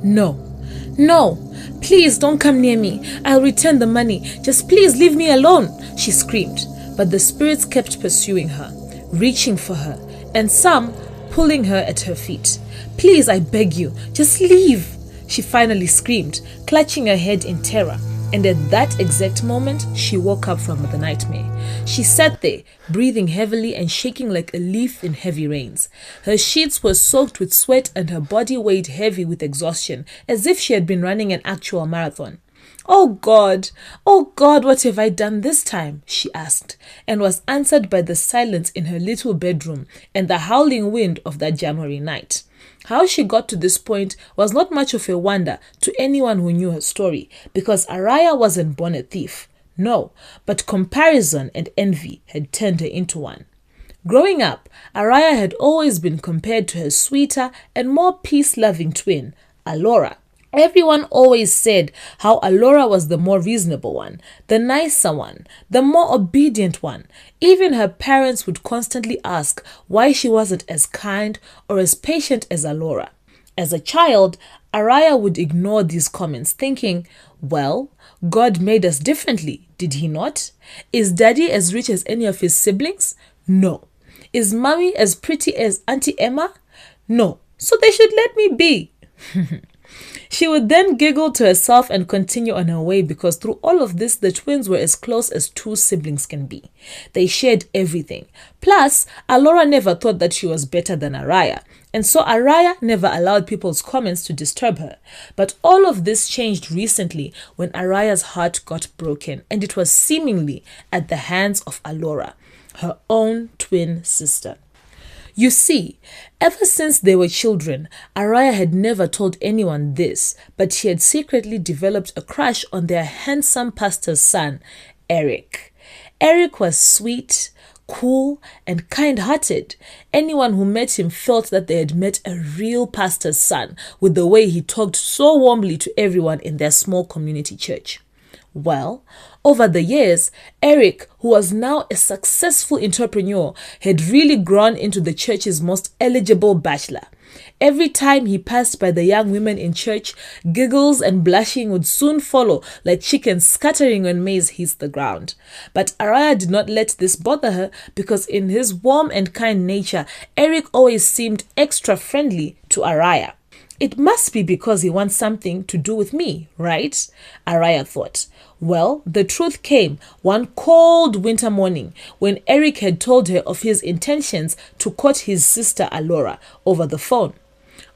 No, no, please don't come near me. I'll return the money. Just please leave me alone, she screamed. But the spirits kept pursuing her, reaching for her, and some pulling her at her feet. Please, I beg you, just leave, she finally screamed, clutching her head in terror. And at that exact moment, she woke up from the nightmare. She sat there, breathing heavily and shaking like a leaf in heavy rains. Her sheets were soaked with sweat and her body weighed heavy with exhaustion, as if she had been running an actual marathon. Oh God, what have I done this time? She asked, and was answered by the silence in her little bedroom and the howling wind of that January night. How she got to this point was not much of a wonder to anyone who knew her story, because Araya wasn't born a thief. No, but comparison and envy had turned her into one. Growing up, Araya had always been compared to her sweeter and more peace-loving twin, Alora. Everyone always said how Alora was the more reasonable one, the nicer one, the more obedient one. Even her parents would constantly ask why she wasn't as kind or as patient as Alora. As a child, Araya would ignore these comments, thinking, well, God made us differently, did he not? Is Daddy as rich as any of his siblings? No. Is Mommy as pretty as Auntie Emma? No. So they should let me be. She would then giggle to herself and continue on her way, because through all of this, the twins were as close as two siblings can be. They shared everything. Plus, Alora never thought that she was better than Araya, and so Araya never allowed people's comments to disturb her. But all of this changed recently when Araya's heart got broken, and it was seemingly at the hands of Alora, her own twin sister. You see, ever since they were children, Araya had never told anyone this, but she had secretly developed a crush on their handsome pastor's son, Eric. Eric was sweet, cool, and kind-hearted. Anyone who met him felt that they had met a real pastor's son, with the way he talked so warmly to everyone in their small community church. Well, over the years, Eric, who was now a successful entrepreneur, had really grown into the church's most eligible bachelor. Every time he passed by the young women in church, giggles and blushing would soon follow like chickens scattering when maize hits the ground. But Araya did not let this bother her, because in his warm and kind nature, Eric always seemed extra friendly to Araya. It must be because he wants something to do with me, right? Araya thought. Well, the truth came one cold winter morning when Eric had told her of his intentions to court his sister Alora over the phone.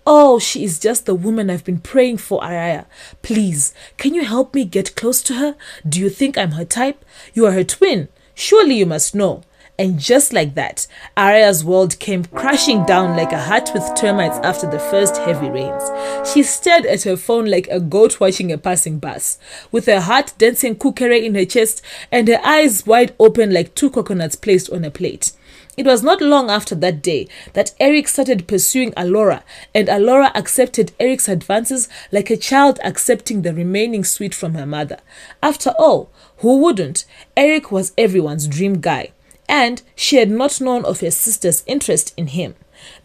Oh, she is just the woman I've been praying for, Araya. Please, can you help me get close to her? Do you think I'm her type? You are her twin. Surely you must know. And just like that, Araya's world came crashing down like a hut with termites after the first heavy rains. She stared at her phone like a goat watching a passing bus, with her heart dancing kukere in her chest and her eyes wide open like two coconuts placed on a plate. It was not long after that day that Eric started pursuing Alora, and Alora accepted Eric's advances like a child accepting the remaining sweet from her mother. After all, who wouldn't? Eric was everyone's dream guy, and she had not known of her sister's interest in him.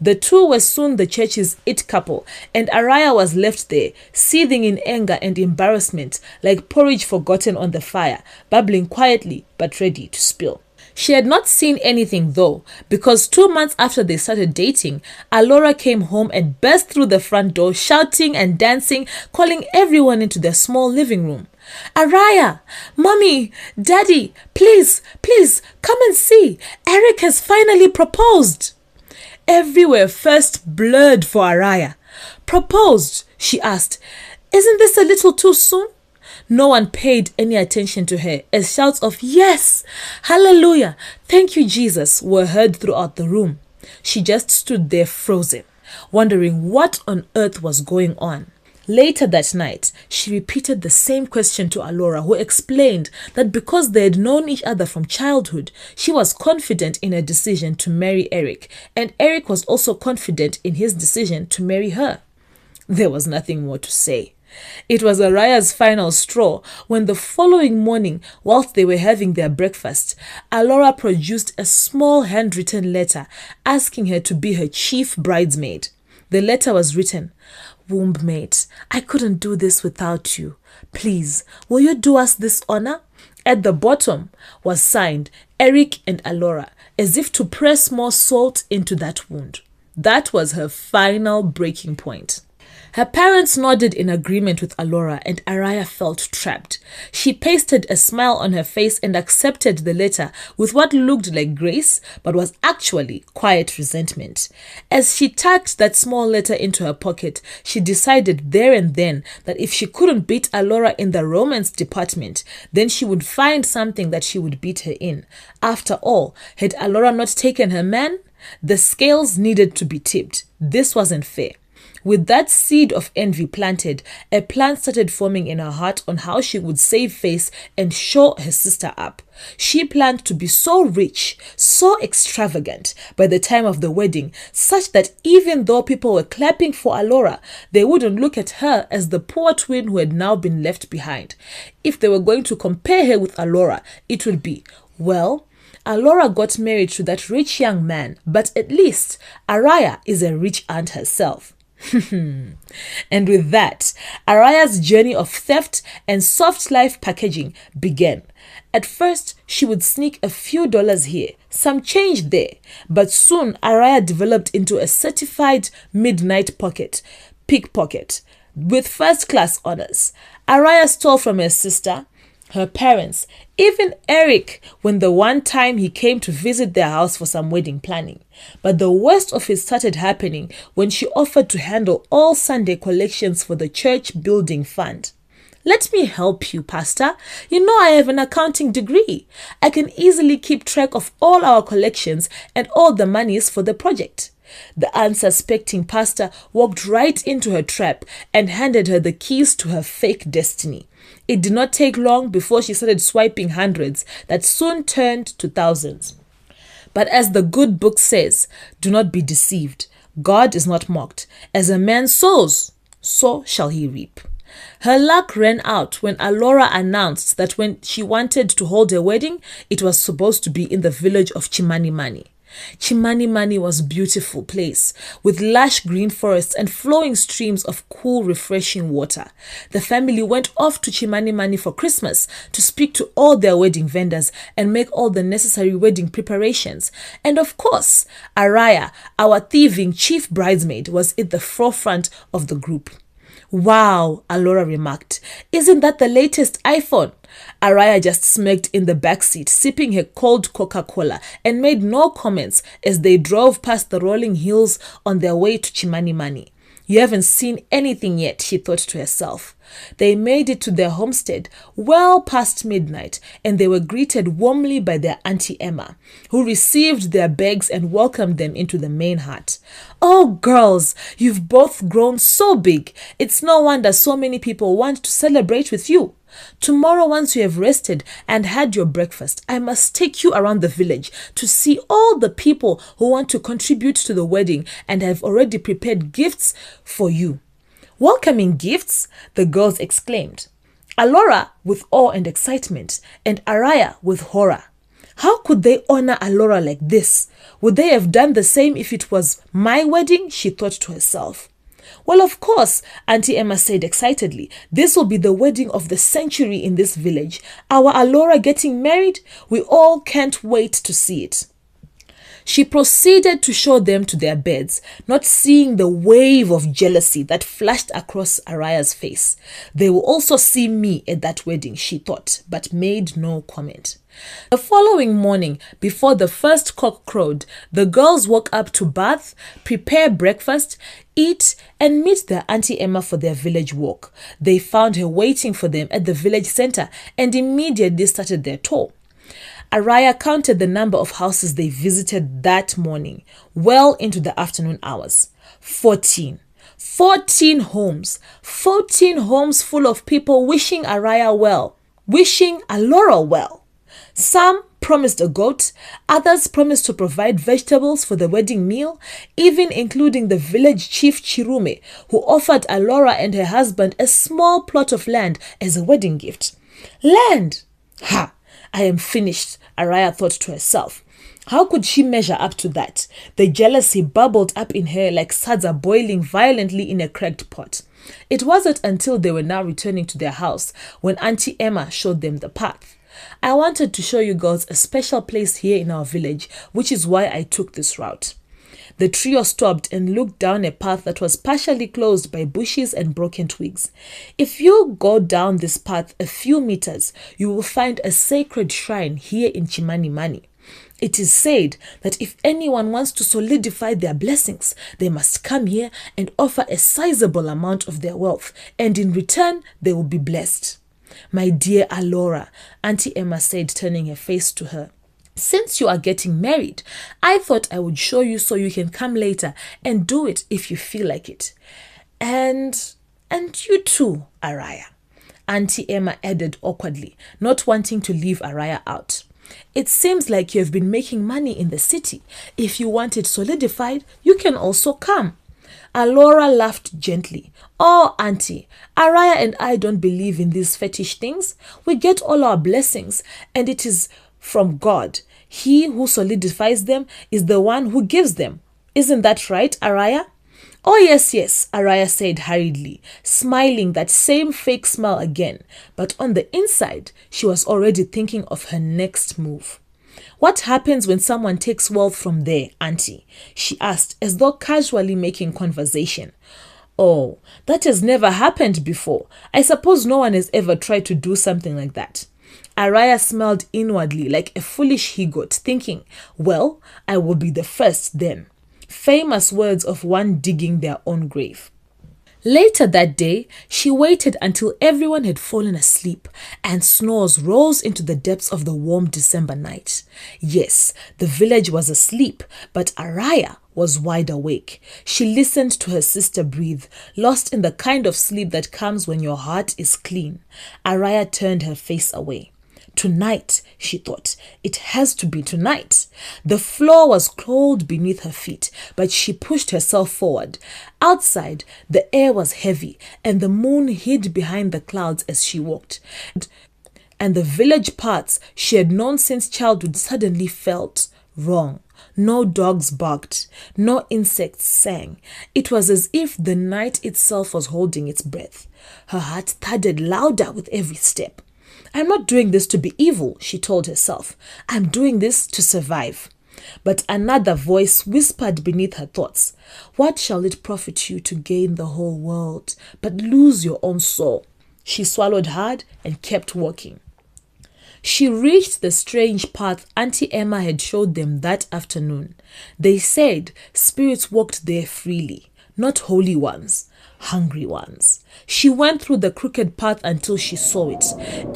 The two were soon the church's it couple, and Araya was left there, seething in anger and embarrassment, like porridge forgotten on the fire, bubbling quietly but ready to spill. She had not seen anything though, because 2 months after they started dating, Alora came home and burst through the front door, shouting and dancing, calling everyone into their small living room. Araya, Mommy, Daddy, please, come and see. Eric has finally proposed. Everywhere first blurred for Araya. Proposed, she asked. Isn't this a little too soon? No one paid any attention to her as shouts of yes, hallelujah, thank you Jesus were heard throughout the room. She just stood there frozen, wondering what on earth was going on. Later that night, she repeated the same question to Alora, who explained that because they had known each other from childhood, she was confident in her decision to marry Eric, and Eric was also confident in his decision to marry her. There was nothing more to say. It was Araya's final straw when the following morning, whilst they were having their breakfast, Alora produced a small handwritten letter asking her to be her chief bridesmaid. The letter was written, "Womb mate, I couldn't do this without you. Please, will you do us this honor?" At the bottom was signed Eric and Alora, as if to press more salt into that wound. That was her final breaking point. Her parents nodded in agreement with Alora, and Araya felt trapped. She pasted a smile on her face and accepted the letter with what looked like grace, but was actually quiet resentment. As she tucked that small letter into her pocket, she decided there and then that if she couldn't beat Alora in the romance department, then she would find something that she would beat her in. After all, had Alora not taken her man? The scales needed to be tipped. This wasn't fair. With that seed of envy planted, a plan started forming in her heart on how she would save face and show her sister up. She planned to be so rich, so extravagant by the time of the wedding, such that even though people were clapping for Alora, they wouldn't look at her as the poor twin who had now been left behind. If they were going to compare her with Alora, it would be, well, Alora got married to that rich young man, but at least Araya is a rich aunt herself. And with that, Araya's journey of theft and soft life packaging began. At first, she would sneak a few dollars here, some change there, but soon Araya developed into a certified midnight pickpocket, with first-class honors. Araya stole from her sister, her parents, even Eric when the one time he came to visit their house for some wedding planning. But the worst of it started happening when she offered to handle all Sunday collections for the church building fund. "Let me help you, Pastor. You know I have an accounting degree. I can easily keep track of all our collections and all the monies for the project." The unsuspecting pastor walked right into her trap and handed her the keys to her fake destiny. It did not take long before she started swiping hundreds that soon turned to thousands. But as the good book says, do not be deceived. God is not mocked. As a man sows, so shall he reap. Her luck ran out when Alora announced that when she wanted to hold her wedding, it was supposed to be in the village of Chimanimani. Chimanimani was a beautiful place with lush green forests and flowing streams of cool, refreshing water. The family went off to Chimanimani for Christmas to speak to all their wedding vendors and make all the necessary wedding preparations. And of course, Araya, our thieving chief bridesmaid, was at the forefront of the group. "Wow," Alora remarked. "Isn't that the latest iPhone?" Araya just smirked in the backseat, sipping her cold Coca-Cola, and made no comments as they drove past the rolling hills on their way to Chimanimani. "You haven't seen anything yet," she thought to herself. They made it to their homestead well past midnight, and they were greeted warmly by their Auntie Emma, who received their bags and welcomed them into the main hut. "Oh, girls, you've both grown so big. It's no wonder so many people want to celebrate with you. Tomorrow, once you have rested and had your breakfast, I must take you around the village to see all the people who want to contribute to the wedding and have already prepared gifts for you." "Welcoming gifts?" the girls exclaimed. Alora with awe and excitement, and Araya with horror. How could they honor Alora like this? Would they have done the same if it was my wedding? She thought to herself. "Well, of course," Auntie Emma said excitedly. "This will be the wedding of the century in this village. Our Alora getting married? We all can't wait to see it." She proceeded to show them to their beds, not seeing the wave of jealousy that flashed across Araya's face. They will also see me at that wedding, she thought, but made no comment. The following morning, before the first cock crowed, the girls woke up to bath, prepare breakfast, eat, and meet their Auntie Emma for their village walk. They found her waiting for them at the village center and immediately started their tour. Araya counted the number of houses they visited that morning, well into the afternoon hours. 14. 14 homes. 14 homes full of people wishing Araya well, wishing Alora well. Some promised a goat, others promised to provide vegetables for the wedding meal, even including the village chief Chirume, who offered Alora and her husband a small plot of land as a wedding gift. Land! Ha! I am finished, Araya thought to herself. How could she measure up to that? The jealousy bubbled up in her like suds are boiling violently in a cracked pot. It wasn't until they were now returning to their house when Auntie Emma showed them the path. I wanted to show you girls a special place here in our village, which is why I took this route. The trio stopped and looked down a path that was partially closed by bushes and broken twigs. If you go down this path a few meters, you will find a sacred shrine here in Chimanimani. It is said that if anyone wants to solidify their blessings, they must come here and offer a sizable amount of their wealth, and in return, they will be blessed. My dear Alora, Auntie Emma said, turning her face to her. Since you are getting married, I thought I would show you so you can come later and do it if you feel like it. And you too, Araya, Auntie Emma added awkwardly, not wanting to leave Araya out. It seems like you have been making money in the city. If you want it solidified, you can also come. Alora laughed gently. Oh, Auntie, Araya and I don't believe in these fetish things. We get all our blessings, and it is from God. He who solidifies them is the one who gives them. Isn't that right, Araya? Oh, yes, Araya said hurriedly, smiling that same fake smile again. But on the inside, she was already thinking of her next move. What happens when someone takes wealth from there, Auntie? She asked, as though casually making conversation. Oh, that has never happened before. I suppose no one has ever tried to do something like that. Araya smiled inwardly like a foolish he-goat, thinking, well, I will be the first then. Famous words of one digging their own grave. Later that day, she waited until everyone had fallen asleep and snores rose into the depths of the warm December night. Yes, the village was asleep, but Araya was wide awake. She listened to her sister breathe, lost in the kind of sleep that comes when your heart is clean. Araya turned her face away. Tonight, she thought. It has to be tonight. The floor was cold beneath her feet, but she pushed herself forward. Outside, the air was heavy, and the moon hid behind the clouds as she walked. And the village paths she had known since childhood suddenly felt wrong. No dogs barked, no insects sang. It was as if the night itself was holding its breath. Her heart thudded louder with every step. I'm not doing this to be evil, she told herself. I'm doing this to survive. But another voice whispered beneath her thoughts. What shall it profit you to gain the whole world, but lose your own soul? She swallowed hard and kept walking. She reached the strange path Auntie Emma had showed them that afternoon. They said spirits walked there freely, not holy ones, hungry ones. She went through the crooked path until she saw it.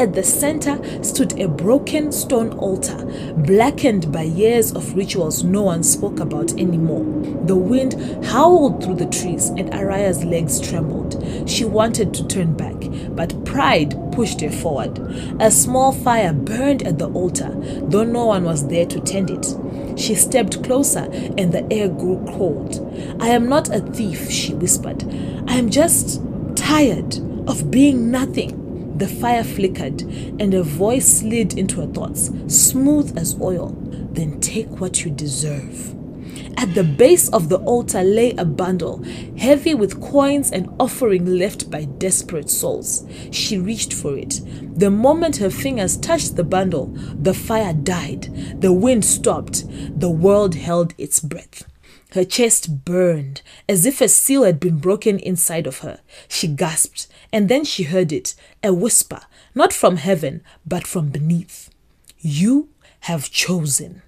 At the center stood a broken stone altar, blackened by years of rituals no one spoke about anymore. The wind howled through the trees and Araya's legs trembled. She wanted to turn back, but pride pushed her forward. A small fire burned at the altar, though no one was there to tend it. She stepped closer and the air grew cold. I am not a thief, she whispered. I am just tired of being nothing. The fire flickered and a voice slid into her thoughts, smooth as oil. Then take what you deserve. At the base of the altar lay a bundle, heavy with coins and offering left by desperate souls. She reached for it. The moment her fingers touched the bundle, the fire died. The wind stopped. The world held its breath. Her chest burned, as if a seal had been broken inside of her. She gasped, and then she heard it, a whisper, not from heaven, but from beneath. You have chosen.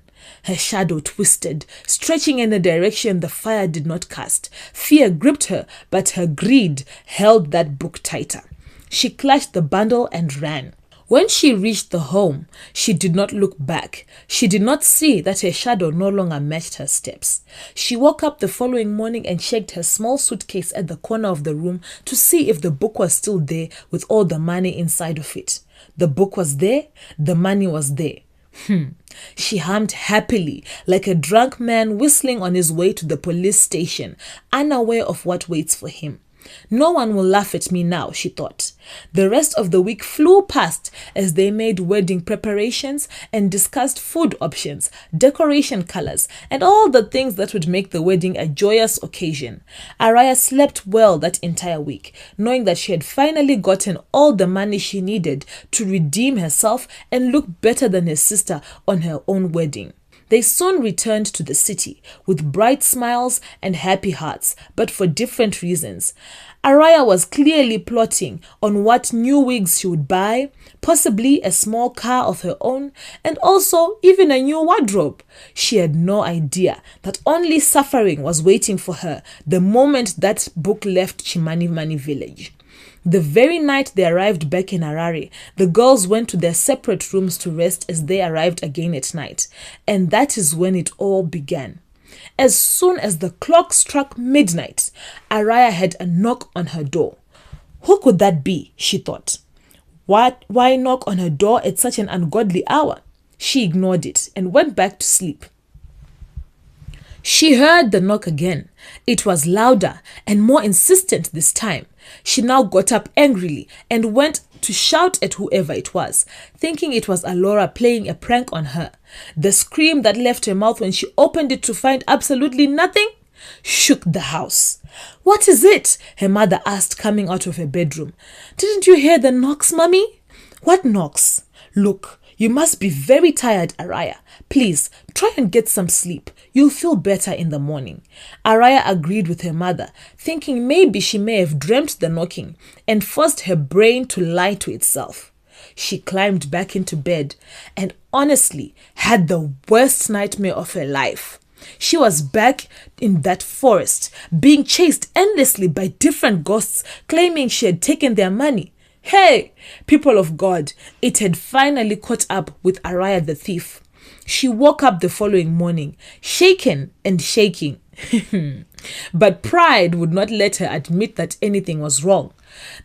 Her shadow twisted, stretching in a direction the fire did not cast. Fear gripped her, but her greed held that book tighter. She clutched the bundle and ran. When she reached the home, she did not look back. She did not see that her shadow no longer matched her steps. She woke up the following morning and checked her small suitcase at the corner of the room to see if the book was still there with all the money inside of it. The book was there, the money was there. She hummed happily, like a drunk man whistling on his way to the police station, unaware of what waits for him. No one will laugh at me now, she thought. The rest of the week flew past as they made wedding preparations and discussed food options, decoration colors, and all the things that would make the wedding a joyous occasion. Araya slept well that entire week, knowing that she had finally gotten all the money she needed to redeem herself and look better than her sister on her own wedding. They soon returned to the city with bright smiles and happy hearts, but for different reasons. Araya was clearly plotting on what new wigs she would buy, possibly a small car of her own, and also even a new wardrobe. She had no idea that only suffering was waiting for her the moment that book left Chimani village. The very night they arrived back in Harare, the girls went to their separate rooms to rest as they arrived again at night. And that is when it all began. As soon as the clock struck midnight, Araya had a knock on her door. Who could that be? She thought. Why knock on her door at such an ungodly hour? She ignored it and went back to sleep. She heard the knock again. It was louder and more insistent this time. She now got up angrily and went to shout at whoever it was, thinking it was Alora playing a prank on her. The scream that left her mouth when she opened it to find absolutely nothing shook the house. "What is it?" her mother asked, coming out of her bedroom. "Didn't you hear the knocks, Mummy?" "What knocks?" "Look, you must be very tired, Araya. Please, try and get some sleep. You'll feel better in the morning." Araya agreed with her mother, thinking maybe she may have dreamt the knocking and forced her brain to lie to itself. She climbed back into bed and honestly had the worst nightmare of her life. She was back in that forest, being chased endlessly by different ghosts claiming she had taken their money. Hey, people of God, it had finally caught up with Araya the thief. She woke up the following morning, shaken and shaking. But pride would not let her admit that anything was wrong.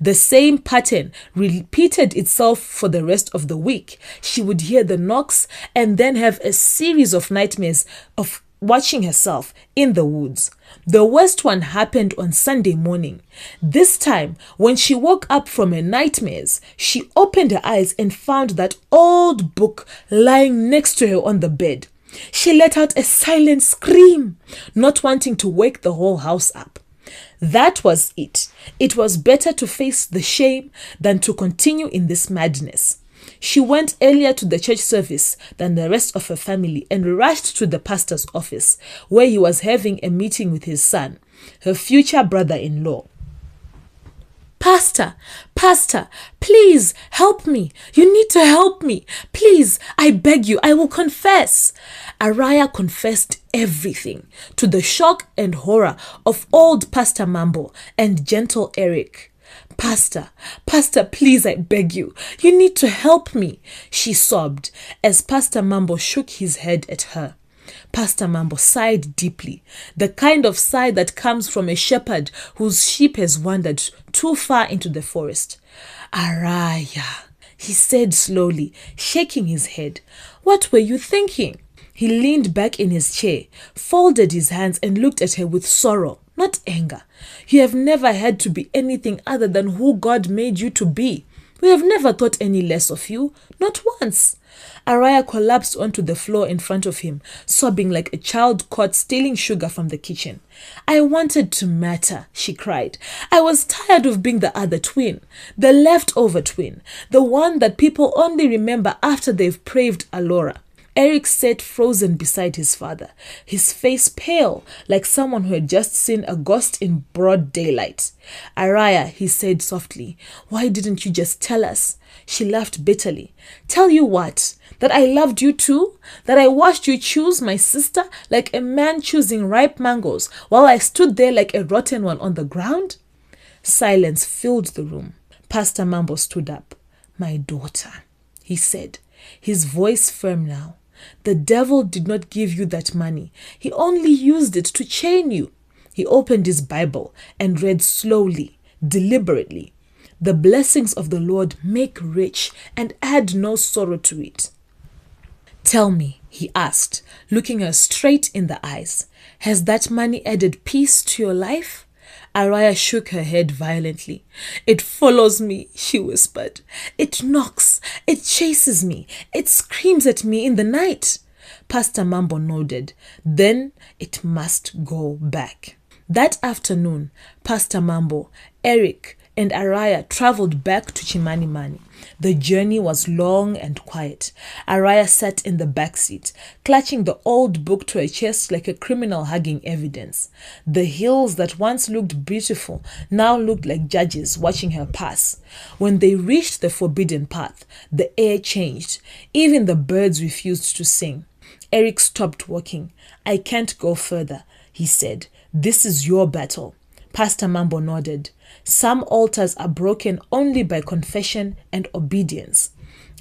The same pattern repeated itself for the rest of the week. She would hear the knocks and then have a series of nightmares of watching herself in the woods. The worst one happened on Sunday morning. This time, when she woke up from her nightmares, she opened her eyes and found that old book lying next to her on the bed. She let out a silent scream, not wanting to wake the whole house up. That was it. It was better to face the shame than to continue in this madness. She went earlier to the church service than the rest of her family and rushed to the pastor's office, where he was having a meeting with his son, her future brother-in-law. Pastor, please help me. You need to help me. Please, I beg you, I will confess." Araya confessed everything, to the shock and horror of old Pastor Mambo and gentle Eric. Pastor, please, I beg you. You need to help me," she sobbed as Pastor Mambo shook his head at her. Pastor Mambo sighed deeply, the kind of sigh that comes from a shepherd whose sheep has wandered too far into the forest. "Araya," he said slowly, shaking his head. "What were you thinking?" He leaned back in his chair, folded his hands and looked at her with sorrow, not anger. "You have never had to be anything other than who God made you to be. We have never thought any less of you, not once." Araya collapsed onto the floor in front of him, sobbing like a child caught stealing sugar from the kitchen. "I wanted to matter," she cried. "I was tired of being the other twin, the leftover twin, the one that people only remember after they've praised Alora." Eric sat frozen beside his father, his face pale like someone who had just seen a ghost in broad daylight. "Araya," he said softly, "why didn't you just tell us?" She laughed bitterly. "Tell you what? That I loved you too? That I watched you choose my sister like a man choosing ripe mangoes while I stood there like a rotten one on the ground?" Silence filled the room. Pastor Mambo stood up. "My daughter," he said, his voice firm now. "The devil did not give you that money. He only used it to chain you." He opened his Bible and read slowly, deliberately. "The blessings of the Lord make rich and add no sorrow to it." "Tell me," he asked, looking her straight in the eyes, "has that money added peace to your life?" Araya shook her head violently. It follows me, she whispered. It knocks. It chases me. It screams at me in the night. Pastor Mambo nodded. Then it must go back. That afternoon, Pastor Mambo, Eric, and Araya traveled back to Chimanimani. The journey was long and quiet. Araya sat in the back seat, clutching the old book to her chest like a criminal hugging evidence. The hills that once looked beautiful now looked like judges watching her pass. When they reached the forbidden path, the air changed. Even the birds refused to sing. Eric stopped walking. I can't go further, he said. This is your battle. Pastor Mambo nodded. Some altars are broken only by confession and obedience.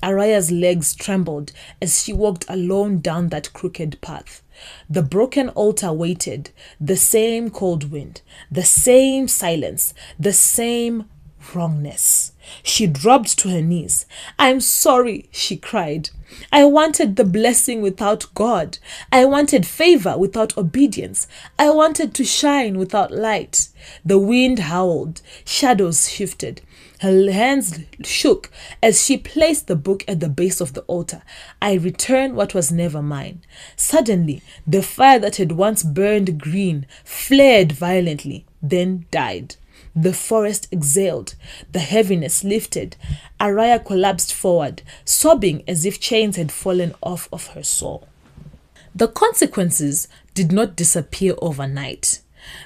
Araya's legs trembled as she walked alone down that crooked path. The broken altar waited, the same cold wind, the same silence, the same wrongness. She dropped to her knees. I'm sorry, she cried. I wanted the blessing without God. I wanted favor without obedience. I wanted to shine without light. The wind howled. Shadows shifted. Her hands shook as she placed the book at the base of the altar. I returned what was never mine. Suddenly, the fire that had once burned green flared violently, then died. The forest exhaled. The heaviness lifted. Araya collapsed forward, sobbing as if chains had fallen off of her soul. The consequences did not disappear overnight.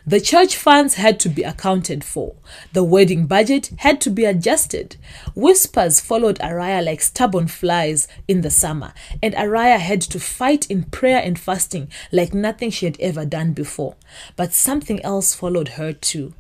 The church funds had to be accounted for. The wedding budget had to be adjusted. Whispers followed Araya like stubborn flies in the summer, and Araya had to fight in prayer and fasting like nothing she had ever done before. But something else followed her too.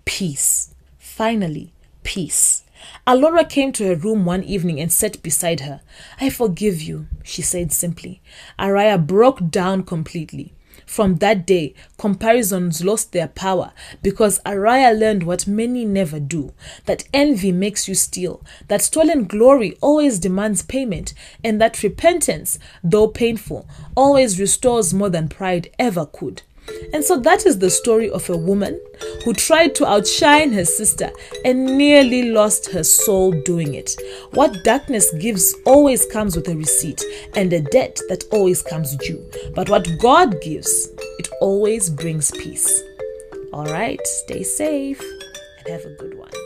Peace. Finally, peace. Alora came to her room one evening and sat beside her. I forgive you, she said simply. Araya broke down completely. From that day, comparisons lost their power because Araya learned what many never do, that envy makes you steal, that stolen glory always demands payment, and that repentance, though painful, always restores more than pride ever could. And so that is the story of a woman who tried to outshine her sister and nearly lost her soul doing it. What darkness gives always comes with a receipt and a debt that always comes due. But what God gives, it always brings peace. All right, stay safe and have a good one.